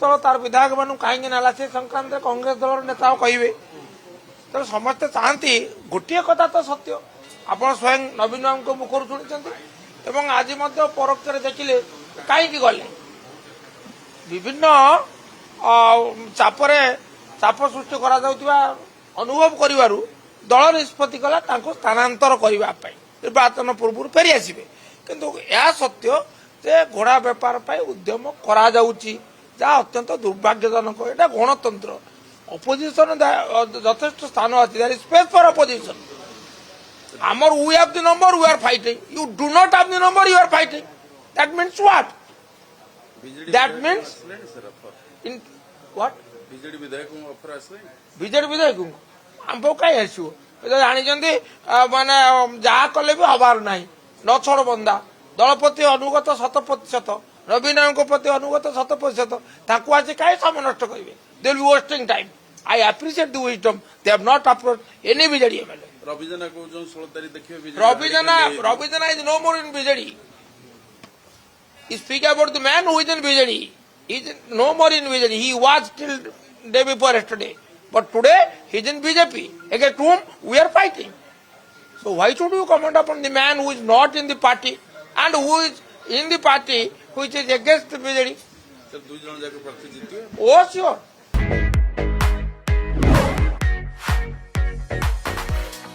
दल तार विधायक मान कहीं नाला से संक्रांत कांग्रेस दल नेता कहे तेज समस्ते चाहती गोटे कथा तो सत्य आप स्वयं नवीन बाबू मुखर शुणी आज परोक्ष देखिले कहीं गले विभिन्न चाप सृष्टि करा अनुभव कर दल निष्पत्ति कला स्थानांतर करने निर्वाचन पूर्व फेरी आसवे किंतु यह सत्य जे घोड़ा बेपार उद्यम करा अत्यंत दुर्भाग्यजनक यहाँ गणतंत्र अपोजिशन यथेष्ट स्थान अच्छी there is space for opposition आमर we have the number we are fighting you do not have the number you are fighting that means what that means in what BJD विधायक ऑफर आसले BJD विधायक आम कहीं आसो जानी माने जहाँ कले भी हबार ना न छोड़ बंदा दल प्रति अनुगत 100% नवीन प्रति अनुगत 100% आज कहीं समय नष्ट करेंगे they will be wasting time I appreciate the wisdom they have not approach any BJD MLA रविजना को जो 16 तारीख देखिए रविजना is no more in BJD speak about the man who is in BJD is no more in BJD he was till day before yesterday but today he is in BJP against whom we are fighting. So why should you comment upon the man who is not in the party and who is in the party which is against the BJD? Sir 2 जन जाके प्रार्थी जीतिए Oh sure.